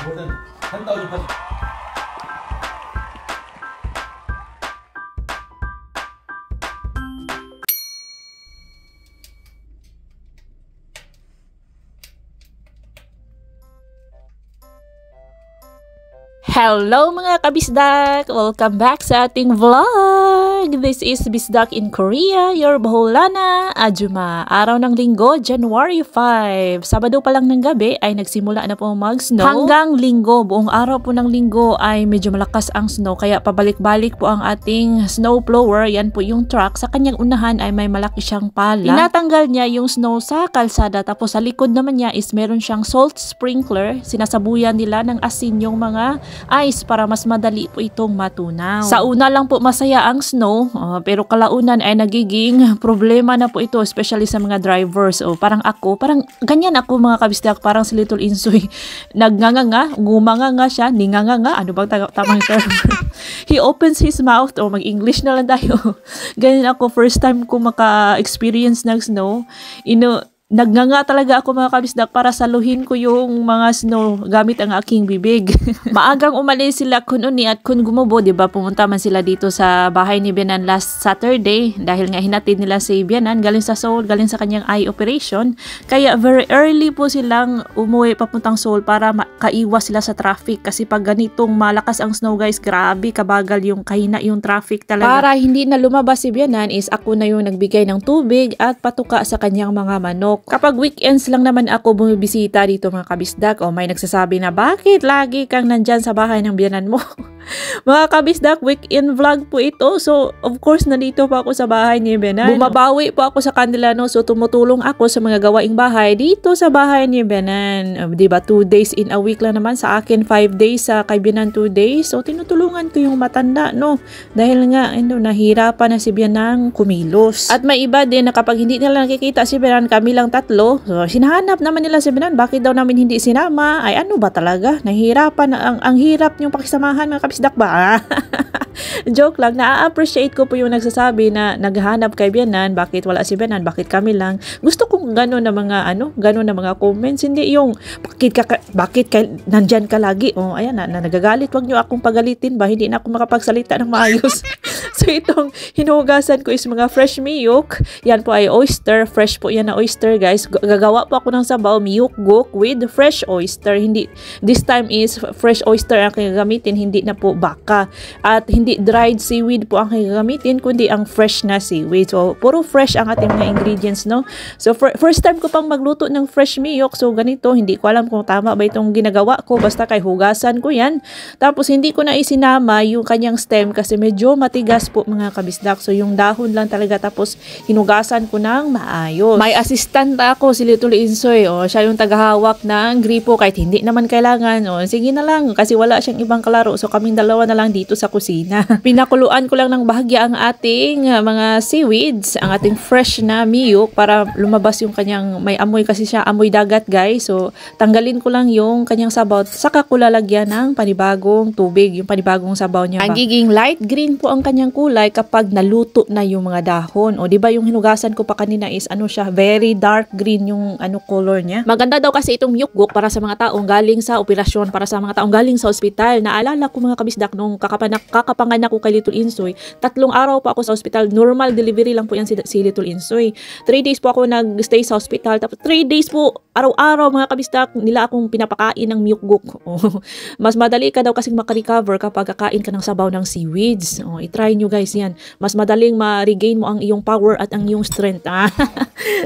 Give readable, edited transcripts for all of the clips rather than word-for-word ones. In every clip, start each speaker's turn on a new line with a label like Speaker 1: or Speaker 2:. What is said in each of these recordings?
Speaker 1: 뭐든 한다고 좀 하지.
Speaker 2: Hello mga kabisdak! Welcome back sa ating vlog! This is Bisdak in Korea, your Baholana, Ajuma. Araw ng linggo, January 5. Sabado pa lang ng gabi ay nagsimula na po mag-snow. Hanggang linggo, buong araw po ng linggo ay medyo malakas ang snow. Kaya pabalik-balik po ang ating snow blower. Yan po yung truck. Sa kanyang unahan ay may malaki siyang pala. Tinatanggal niya yung snow sa kalsada. Tapos sa likod naman niya is meron siyang salt sprinkler. Sinasabuyan nila ng asin yung mga ice para mas madali po itong matunaw. Sa una lang po masaya ang snow, pero kalaunan ay nagiging problema na po ito, especially sa mga drivers. Parang ako, parang ganyan ako mga kabisdak, parang si Little Insoy. Nagnganganga, ngumanganga siya, ninganganga, ano bang tamang term? He opens his mouth, mag-English na lang tayo. Ganyan ako, first time ko maka-experience ng snow. Nagnganga talaga ako mga kabisdak para saluhin ko yung mga snow gamit ang aking bibig. Maagang umalis sila kun uni at kun gumubo, diba? Pumunta man sila dito sa bahay ni Bianan last Saturday dahil nga hinatid nila si Bianan galing sa Seoul, galing sa kanyang eye operation. Kaya very early po silang umuwi papuntang Seoul para makaiwas sila sa traffic kasi pag ganitong malakas ang snow guys, grabe kabagal yung kahina yung traffic talaga. Para hindi na lumabas si Bianan is ako na yung nagbigay ng tubig at patuka sa kanyang mga manok. Kapag weekends lang naman ako bumibisita dito mga kabisdak, may nagsasabi na bakit lagi kang nandyan sa bahay ng biyanan mo? Mga kabisdak, weekend vlog po ito. So, of course, nandito pa ako sa bahay ni Bianan. Bumabawi po ako sa kanila, no? So, tumutulong ako sa mga gawaing bahay dito sa bahay ni Bianan. Diba, 2 days in a week lang naman. Sa akin, 5 days. Sa kay Bianan, 2 days. So, tinutulungan ko yung matanda, no? Dahil nga, nahirapan na si Bianan kumilos. At may iba din na kapag hindi nila nakikita si Bianan, kami lang tatlo. So, sinahanap naman nila si Bianan. Bakit daw namin hindi sinama? Ay, ano ba talaga? Nahihirapan. Ang hirap yung pakisamahan, mga kabisdak ba? Joke lang, na-appreciate ko po yung nagsasabi na naghahanap kay Bianan, bakit wala si Bianan, bakit kami lang. Gusto kong gano'n na mga gano'n na mga comments, hindi yung bakit nandyan ka lagi. Ayan na nagagalit, wag niyo akong pagalitin ba, hindi na ako makapagsalita ng maayos. So itong hinugasan ko is mga fresh miyok. Yan po ay oyster, fresh po yan na oyster guys. Gagawa po ako ng sabaw miyok guk with fresh oyster. Hindi, this time is fresh oyster ang gagamitin, hindi na po baka. At hindi dried seaweed po ang gagamitin, kundi ang fresh na seaweed. So, puro fresh ang ating mga ingredients, no? So, first time ko pang magluto ng fresh miyok. So, ganito, hindi ko alam kung tama ba itong ginagawa ko. Basta kay hugasan ko yan. Tapos, hindi ko na isinama yung kanyang stem kasi medyo matigas po mga kabisdak. So, yung dahon lang talaga. Tapos, hinugasan ko ng maayos. May assistant ako, si Little Insoy. Siya yung tagahawak ng gripo kahit hindi naman kailangan. Sige na lang kasi wala siyang ibang kalaro. So, kaming dalawa na lang dito sa kusina. Pinakuluan ko lang ng bahagya ang ating mga seaweeds, ang ating fresh na miyok para lumabas yung kanyang, may amoy kasi siya, amoy dagat guys. So, tanggalin ko lang yung kanyang sabaw, saka ko lalagyan ng panibagong tubig, yung panibagong sabaw niya. Magiging light green po ang kanyang kulay kapag naluto na yung mga dahon. Diba yung hinugasan ko pa kanina is siya, very dark green yung color niya. Maganda daw kasi itong miyok para sa mga taong galing sa operasyon, para sa mga taong galing sa ospital. Naalala ko mga kabisdak nung kakapanganak ko kay Little Insoy, 3 araw pa ako sa hospital. Normal delivery lang po yan si Little Insoy. 3 days po ako nag-stay sa hospital. Tapos 3 days po, araw-araw mga kabisdak, nila akong pinapakain ng miyok. Mas madali ka daw kasing makarecover kapag kakain ka ng sabaw ng seaweeds. I-try nyo guys yan. Mas madaling ma-regain mo ang iyong power at ang iyong strength.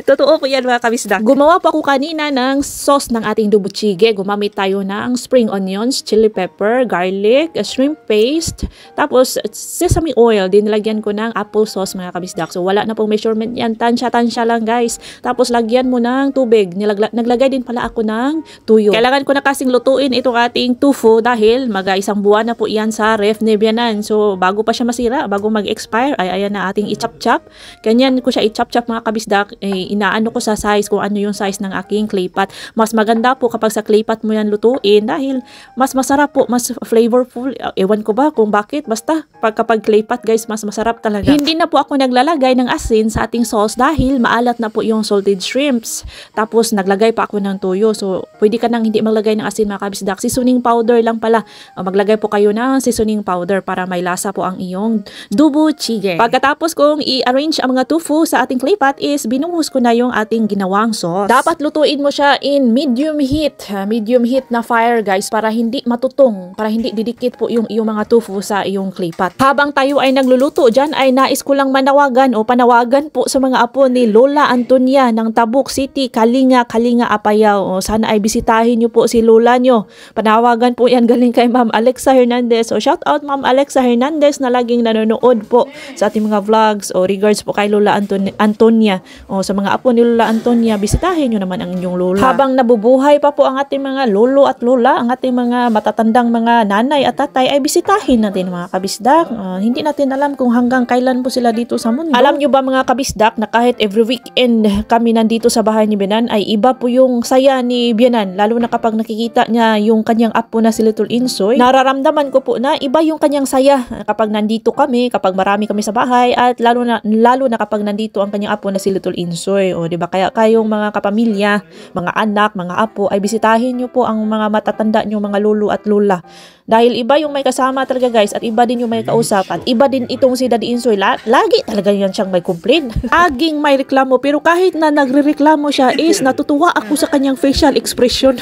Speaker 2: Totoo po yan mga kabisdak. Gumawa po ako kanina ng sauce ng ating dubuchige. Gumamit tayo ng spring onions, chili pepper, garlic, shrimp paste, tapos sesame oil. Dinilagyan ko ng apple sauce mga kabisdak. So wala na pong measurement yan. Tansya lang guys. Tapos lagyan mo ng tubig. Naglagay din pala ako ng tuyo. Kailangan ko na kasing lutuin itong ating tofu dahil mag-isang buwan na po yan sa ref ni Bianan. So bago pa siya masira, bago mag-expire, ay ayan na ating i-chop-chop. Ganyan ko siya i-chop-chop mga kabisdak. Inaano ko sa size kung ano yung size ng aking clay pot. Mas maganda po kapag sa clay pot mo yan lutuin dahil mas masarap po, mas flavorful. Ewan ko ba kung bakit, Basta kapag clay pot guys, mas masarap talaga. Hindi na po ako naglalagay ng asin sa ating sauce dahil maalat na po yung salted shrimps. Tapos naglagay pa ako ng toyo. So pwede ka nang hindi maglagay ng asin mga kabisdak. Seasoning powder lang pala. Maglagay po kayo ng seasoning powder para may lasa po ang iyong dubu chicken. Pagkatapos kong i-arrange ang mga tofu sa ating clay pot is binuhos ko na yung ating ginawang sauce. Dapat lutuin mo siya in medium heat. Medium heat na fire guys para hindi matutong, para hindi didikit po yung iyong mga tofu sa iyong clay pot. Habang tayo ay nagluluto dyan ay nais ko lang manawagan o panawagan po sa mga apo ni Lola Antonia ng Tabuk City, Kalinga Apayao. O, sana ay bisitahin nyo po si Lola nyo. Panawagan po yan galing kay Ma'am Alexa Hernandez. O shout out Ma'am Alexa Hernandez na laging nanonood po sa ating mga vlogs. O regards po kay Lola Antonia. O sa mga apo ni Lola Antonia, bisitahin nyo naman ang inyong Lola. Habang nabubuhay pa po ang ating mga lolo at lola, ang ating mga matatandang mga nanay at tatay, ay bisitahin natin mga kabisdak. Hindi natin alam kung hanggang kailan po sila dito sa mundo. Alam nyo ba mga kabisdak na kahit every weekend kami nandito sa bahay ni Bianan ay iba po yung saya ni Bianan, lalo na kapag nakikita niya yung kanyang apo na si Little Insoy. Nararamdaman ko po na iba yung kanyang saya kapag nandito kami, kapag marami kami sa bahay, at lalo na kapag nandito ang kanyang apo na si Little Insoy. O di ba, kaya kayong mga kapamilya, mga anak, mga apo, ay bisitahin nyo po ang mga matatanda nyo, mga lolo at lola. Dahil iba yung may kasama talaga guys, at iba din yung may kausap, at iba din itong si Daddy Insoy. Lagi talaga yan siyang may complain. Aging may reklamo, pero kahit na nagre-reklamo siya is natutuwa ako sa kanyang facial expression.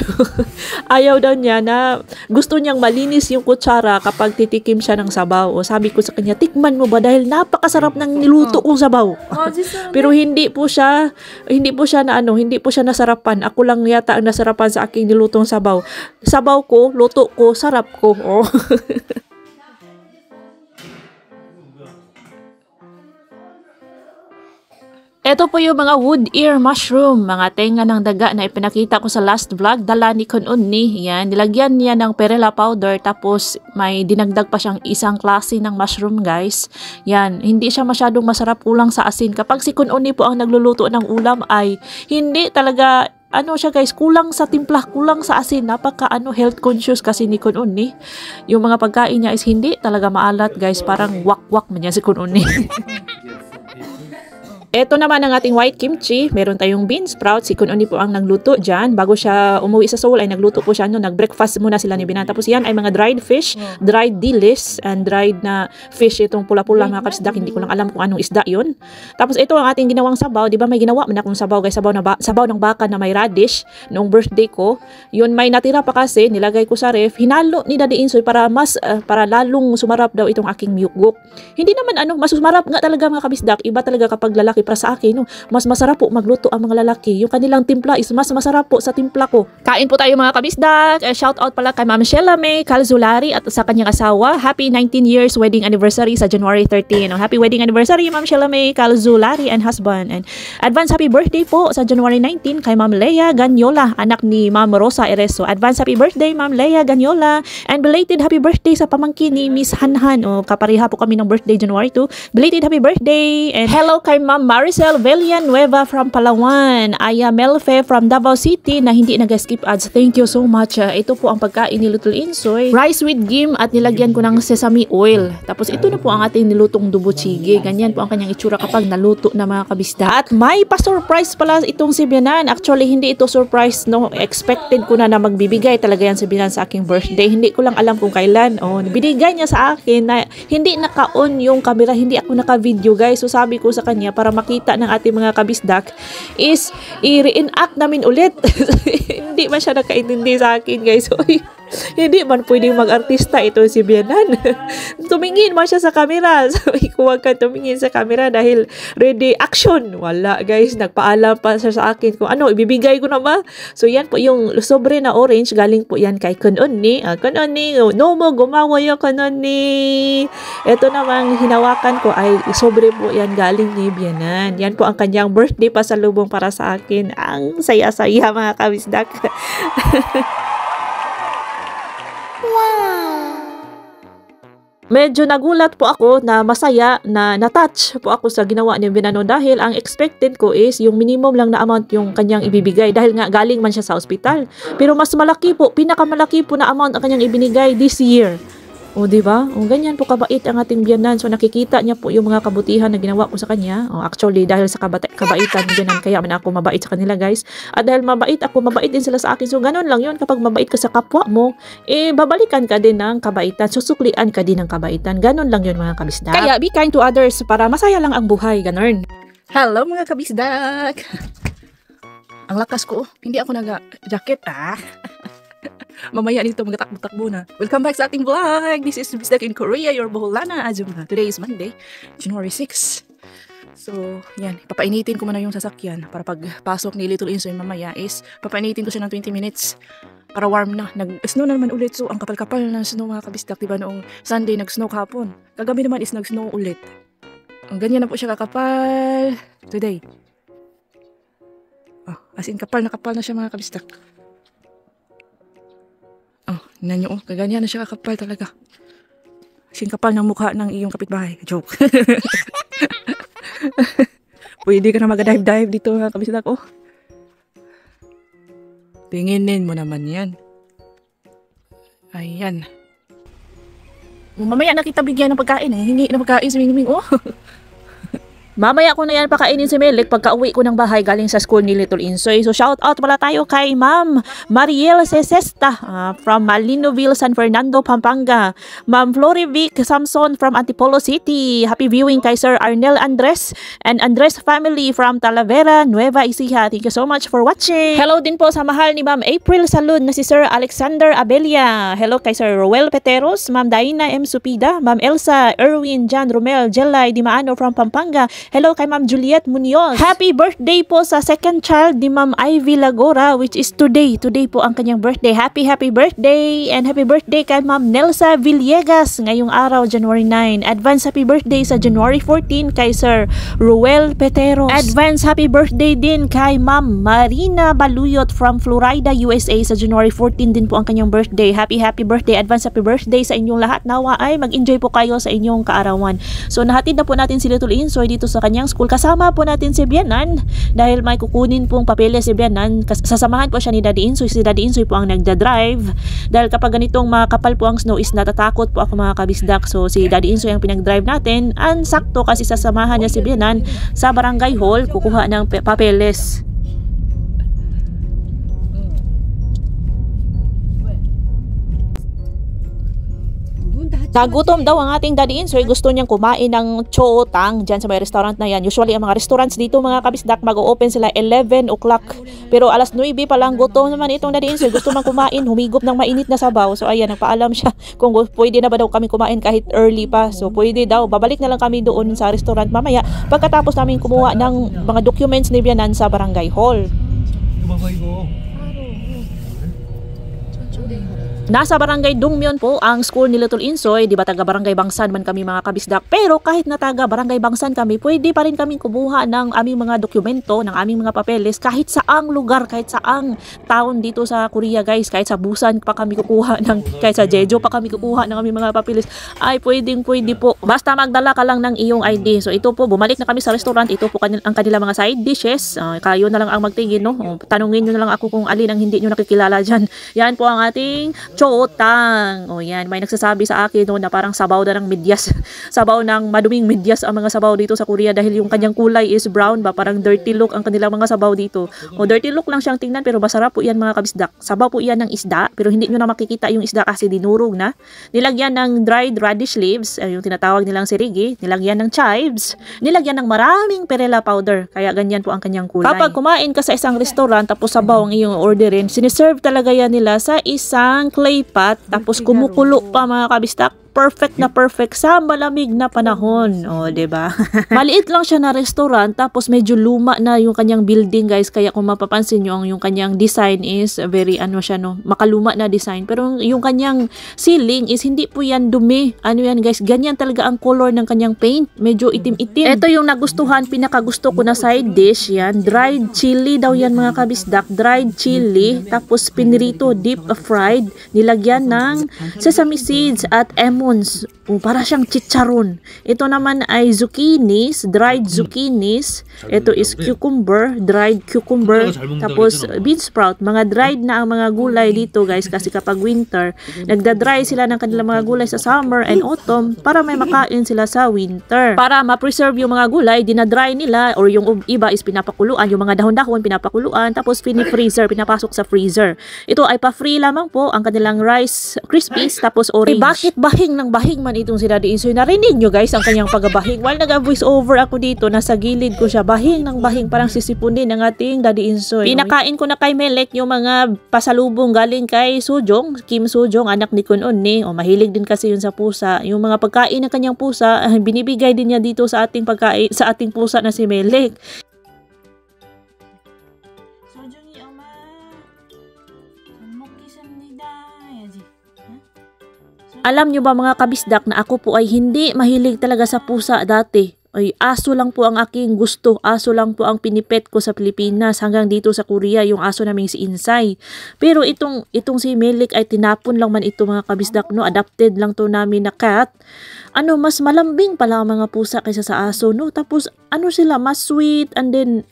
Speaker 2: Ayaw daw niya na gusto niyang malinis yung kutsara kapag titikim siya ng sabaw. O sabi ko sa kanya, tikman mo ba dahil napakasarap ng niluto kong sabaw. Pero hindi po siya nasarapan. Ako lang yata ang nasarapan sa aking nilutong sabaw. Sabaw ko, luto ko, sarap ko. Oh. Ito po yung mga wood ear mushroom, mga tenga ng daga na ipinakita ko sa last vlog, dala ni Kununni. Yan, nilagyan niya ng perilla powder, tapos may dinagdag pa siyang isang klase ng mushroom guys. Yan, hindi siya masyadong masarap, kulang sa asin. Kapag si Kununni po ang nagluluto ng ulam ay hindi talaga siya guys, kulang sa timpla, kulang sa asin. Napaka health conscious kasi ni Kununni. Yung mga pagkain niya is hindi talaga maalat guys, parang wak-wak man niya si Kununni. Ito naman ang ating white kimchi. Meron tayong bean sprouts. Si Kununni po ang nagluto dyan. Bago siya umuwi sa Seoul ay nagluto po siya. Nag-breakfast muna sila ni Bianan. Tapos yan ay mga dried fish, dried dilis, and dried na fish. Itong pula-pula mga kabisdak. Hindi ko lang alam kung anong isda yun. Tapos ito ang ating ginawang sabaw. Diba may ginawa man akong sabaw guys. Sabaw ng baka na may radish. Noong birthday ko. Yun may natira pa kasi. Nilagay ko sa ref. Hinalo ni Daddy Insoy para lalong sumarap daw itong aking miyukguk. Hindi naman mas sumarap nga talaga mga kabisdak. Iba talaga kapag lalaki para sa akin, mas masarap po magluto ang mga lalaki. Yung kanilang timpla is mas masarap po sa timpla ko. Kain po tayo mga kabisdak. Shout out pala kay Ma'am Sheila May Calzulari at sa kanyang asawa. Happy 19 years wedding anniversary sa January 13. Happy wedding anniversary Ma'am Sheila May Calzulari and husband. And advance happy birthday po sa January 19 kay Ma'am Leia Ganyola, anak ni Ma'am Rosa Ereso. Advance happy birthday Ma'am Leia Ganyola, and belated happy birthday sa pamangkin ni Miss Hanhan. Kapareha po kami ng birthday January 2. Belated happy birthday. And hello kay Ma'am Maricel Villanueva from Palawan. Aya Melfe from Davao City na hindi nag-skip ads. Thank you so much. Ito po ang pagkain ni Little Insoy. Rice with gim at nilagyan ko ng sesame oil. Tapos ito na po ang ating nilutong dubu chige. Ganyan po ang kanyang itsura kapag naluto na mga kabisda. At may pa-surprise pala itong si Bianan. Actually, hindi ito surprise, no. Expected ko na magbibigay talaga yan si Bianan sa aking birthday. Hindi ko lang alam kung kailan. Binigay niya sa akin na hindi naka-on yung camera. Hindi ako naka-video guys. So sabi ko sa kanya para makita ng ating mga kabisdak is i-reenact namin ulit. Hindi man siya nakaintindi sa akin guys. Hindi man pwedeng mag-artista ito si Bianan. Tumingin man siya sa camera. Sabi ko, huwag ka tumingin sa camera dahil ready action. Wala guys, nagpaalam pa siya sa akin kung ibibigay ko na ba. So yan po yung sobre na orange, galing po yan kay Kununni. Kununni, no mo gumawa yung Kununni. Ito namang hinawakan ko ay sobre po yan galing ni Bianan. Yan po ang kanyang birthday pasalubong para sa akin. Ang saya-saya mga kabisdak. Medyo nagulat po ako na masaya na na-touch po ako sa ginawa ni Bianan dahil ang expected ko is yung minimum lang na amount yung kanyang ibibigay dahil nga galing man siya sa ospital. Pero mas malaki po, pinakamalaki po na amount ang kanyang ibinigay this year. O, diba? O, ganyan po kabait ang ating biyanan. So, nakikita niya po yung mga kabutihan na ginawa ko sa kanya. O, actually, dahil sa kabaitan biyanan, kaya man ako mabait sa kanila, guys. At dahil mabait ako, mabait din sila sa akin. So, ganun lang yun. Kapag mabait ka sa kapwa mo, babalikan ka din ng kabaitan. Susuklian ka din ng kabaitan. Ganun lang yun, mga kabisdak. Kaya, be kind to others para masaya lang ang buhay. Ganun.
Speaker 1: Hello, mga kabisdak! Ang lakas ko. Hindi ako naga-jacket, Mamaya dito magtakbo-takbo na. Welcome back sa ating vlog. This is Bisdak in Korea, your Boholana Azuma. Today is Monday, January 6. So, yan. Papainitin ko muna yung sasakyan para pagpasok ni Little Insoy mamaya is papainitin ko siya ng 20 minutes para warm na. Nag-snow na naman ulit. So, ang kapal-kapal ng snow, mga kabisdak. Diba noong Sunday nag-snow kahapon. Kagabi naman is nag-snow ulit. Ang ganyan na po siya kakapal today. Oh, as in kapal na siya, mga kabisdak. Oh, tingnan nyo, kaganyan na siya kakapal talaga. Kasing kapal ng mukha ng iyong kapitbahay. Joke. Pwede ka na mag-dive dito, mga kabisdak. Oh. Tinginin mo naman yan. Ayan. Mamaya nakita bigyan ng pagkain Hingi ng pagkain si Mingming. Oh.
Speaker 2: Mamaya ko na yan pakainin si Melik pagka uwi ko ng bahay galing sa school ni Little Insoy. So shout out pala tayo kay Ma'am Mariel Cesesta from Malinoville, San Fernando, Pampanga. Ma'am Florivic Samson from Antipolo City. Happy viewing kay Sir Arnel Andres and Andres family from Talavera, Nueva Ecija. Thank you so much for watching. Hello din po sa mahal ni Ma'am April Salud na si Sir Alexander Abelia. Hello kay Sir Roel Peteros, Ma'am Daina M. Supida, Ma'am Elsa Erwin Jan Romel Jelay Dimaano from Pampanga. Hello kay Ma'am Juliet Munoz. Happy birthday po sa second child ni Ma'am Ivy Lagora, which is today. Today po ang kanyang birthday. Happy birthday and happy birthday kay Ma'am Nelsa Villegas ngayong araw, January 9. Advance happy birthday sa January 14 kay Sir Ruel Peteros. Advance happy birthday din kay Ma'am Marina Baluyot from Florida, USA sa January 14 din po ang kanyang birthday. Happy birthday. Advance happy birthday sa inyong lahat. Nawa ay mag-enjoy po kayo sa inyong kaarawan. So nahatid na po natin si Little Insoy dito sa kanyang school. Kasama po natin si Bianan dahil may kukunin pong papeles si Bianan. Sasamahan po siya ni Daddy Insoy. Si Daddy Insoy po ang nagda-drive dahil kapag ganitong makapal po ang snow is natatakot po ako, mga kabisdak. So si Daddy Insoy ang pinag-drive natin. Ang sakto kasi sasamahan niya si Bianan sa barangay hall kukuha ng papeles. Nagutom daw ang ating Daddy Insoy. Gusto niyang kumain ng chootang dyan sa may restaurant na yan. Usually ang mga restaurants dito, mga kabisdak, mag-open sila 11 o'clock. Pero alas 9 pa lang, gutom naman itong Daddy Insoy. Gusto man kumain, humigop ng mainit na sabaw. So ayan, nagpaalam siya kung pwede na ba daw kami kumain kahit early pa. So pwede daw, babalik na lang kami doon sa restaurant mamaya pagkatapos namin kumuha ng mga documents ni Bianan sa barangay hall. Nasa barangay Dungmyon po ang school ni Little Insoy. Di ba taga barangay Bangsan man kami, mga kabisdak. Pero kahit na taga barangay Bangsan kami, pwede pa rin kaming kumuha ng aming mga dokumento, ng aming mga papeles kahit saang lugar, kahit saang town dito sa Korea, guys. Kahit sa Busan pa kami kukuha kahit sa Jeju pa kami kukuha ng aming mga papeles. Ay pwede po. Basta magdala ka lang ng iyong ID. So ito po, bumalik na kami sa restaurant. Ito po ang kanila mga side dishes. Kayo na lang ang magtingin, no? Tanungin nyo na lang ako kung alin ang hindi nyo nakikilala dyan. Yan po ang ating chootang. O yan, may nagsasabi sa akin no, na parang sabaw na ng medyas. Sabaw ng maduming medyas ang mga sabaw dito sa Korea dahil yung kanyang kulay is brown ba, parang dirty look ang kanilang mga sabaw dito. O dirty look lang siyang tingnan pero masarap po yan, mga kabisdak. Sabaw po yan ng isda pero hindi nyo na makikita yung isda kasi dinurog na. Nilagyan ng dried radish leaves, yung tinatawag nilang sirigi, nilagyan ng chives, nilagyan ng maraming perela powder. Kaya ganyan po ang kanyang kulay. Kapag kumain ka sa isang restaurant tapos sabaw ang iyong orderin, siniserve talaga yan nila sa isang clay pot tapos kumukulo pa, mga kabistak. Perfect na perfect sa malamig na panahon. O, diba? Maliit lang siya na restaurant tapos medyo luma na yung kanyang building, guys. Kaya kung mapapansin nyo, yung kanyang design is very makaluma na design. Pero yung kanyang ceiling is hindi po yan dumi. Ano yan, guys? Ganyan talaga ang color ng kanyang paint. Medyo itim-itim. Ito yung nagustuhan, pinakagusto ko na side dish. Yan, dried chili daw yan, mga kabisdak. Dried chili. Tapos pinirito, deep fried. Nilagyan ng sesame seeds at emu lemons. Para siyang chicharon. Ito naman ay zucchinis, dried zucchinis. Ito is cucumber, dried cucumber. Tapos bean sprout. Mga dried na ang mga gulay dito guys kasi kapag winter, nagda-dry sila ng kanilang mga gulay sa summer and autumn para may makain sila sa winter. Para ma-preserve yung mga gulay, dinadry nila or yung iba is pinapakuluan. Yung mga dahon-dahon pinapakuluan tapos pinifreezer, pinapasok sa freezer. Ito ay pa-free lamang po ang kanilang Rice Krispies tapos orange. Bakit bahing ng bahing man itong si Daddy Insoy? Narinig nyo guys ang kanyang pagabahing. While nag-voice over ako dito, nasa gilid ko siya. Bahing ng bahing, parang sisipunin ng ating Daddy Insoy. Pinakain ko na kay Melek yung mga pasalubong galing kay Sujong, Kim Sujong, anak ni Kun Unni. Mahilig din kasi yun sa pusa. Yung mga pagkain ng kanyang pusa, binibigay din niya dito sa ating pagkain, sa ating pusa na si Melek. Alam nyo ba mga kabisdak na ako po ay hindi mahilig talaga sa pusa dati. Ay, aso lang po ang aking gusto. Aso lang po ang pinipet ko sa Pilipinas hanggang dito sa Korea yung aso naming si Insay. Pero itong si Melik ay tinapon lang man ito mga kabisdak, no? Adopted lang to namin na cat. Mas malambing pala ang mga pusa kaysa sa aso, no? Tapos sila, mas sweet and then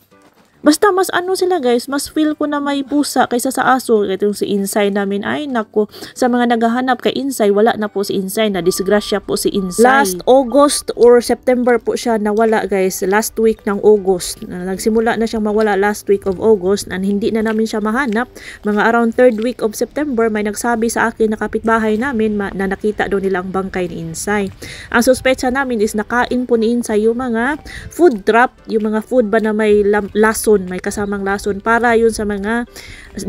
Speaker 2: basta mas sila guys, mas feel ko na may pusa kaysa sa aso. Itong si Insay namin, ay nako, sa mga naghahanap kay Insay, wala na po si Insay, na disgrasya po si Insay. Last August or September po siya nawala guys, last week ng August. Nagsimula na siyang mawala last week of August and hindi na namin siya mahanap. Mga around 3rd week of September, may nagsabi sa akin na kapitbahay namin na nakita daw nila ang bangkay ni Insay. Ang suspecha namin is nakain po ni Insay yung mga food trap, yung mga food ba na may lason, may kasamang lason para yun sa mga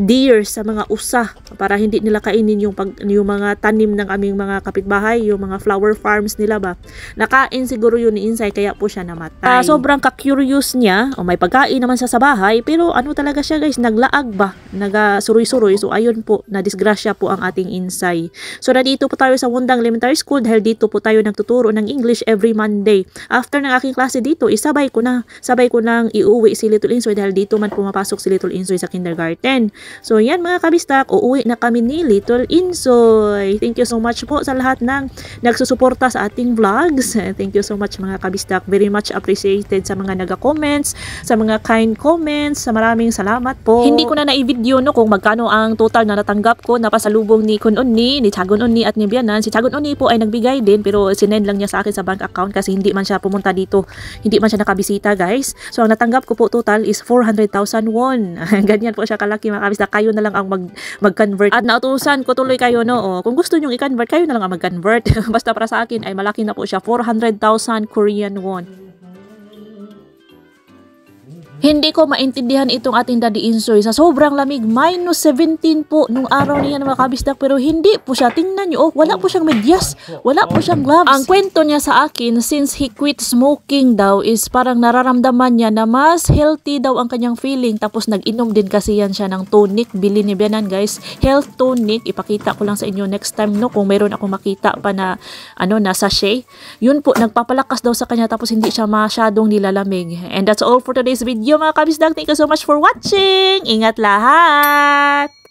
Speaker 2: deer, sa mga usa, para hindi nila kainin yung mga tanim ng aming mga kapitbahay, yung mga flower farms nila ba. Nakain siguro yun ni Insay kaya po siya namatay. Sobrang ka-curious niya, may pagkain naman sa bahay, pero talaga siya guys, naglaag ba, nagasuroy-suroy. So ayun po, na disgrasya po ang ating Insay. So nandito po tayo sa Wundang Elementary School dahil dito po tayo nagtuturo ng English every Monday. After ng aking klase dito, sabay ko nang iuwi si Little Insoy dahil dito man pumapasok si Little Insoy sa kindergarten. So yan mga kabistak, uuwi na kami ni Little Insoy. Thank you so much po sa lahat ng nagsusuporta sa ating vlogs. Thank you so much mga kabistak. Very much appreciated sa mga naga-comments, sa mga kind comments. Sa maraming salamat po. Hindi ko na na-video kung magkano ang total na natanggap ko na pasalubong ni Kun Unni, ni Chagon Unni at ni Bianan. Si Chagon Unni po ay nagbigay din pero sinend lang niya sa akin sa bank account kasi hindi man siya pumunta dito. Hindi man siya nakabisita guys. So ang natanggap ko po total is 400,000 won. Ganyan po siya kalaki mga kabistak. Kayo na lang ang mag-convert. At nautusan ko tuloy kayo, no? Kung gusto nyo i-convert, kayo na lang ang mag-convert. Basta para sa akin ay malaki na po siya. 400,000 Korean won. Hindi ko maintindihan itong ating Daddy Insoy. Sa sobrang lamig, minus 17 po nung araw niya mga kabisdak. Pero hindi po siya. Tingnan nyo, wala po siyang medyas. Wala po siyang gloves. Ang kwento niya sa akin, since he quit smoking daw, is parang nararamdaman niya na mas healthy daw ang kanyang feeling. Tapos nag-inom din kasi yan siya ng tonic. Bili ni Bianan guys. Health tonic. Ipakita ko lang sa inyo next time, no? Kung mayroon akong makita pa na, na sachet. Yun po, nagpapalakas daw sa kanya. Tapos hindi siya masyadong nilalamig. And that's all for today's video mga kabisdak. Thank you so much for watching. Ingat lahat!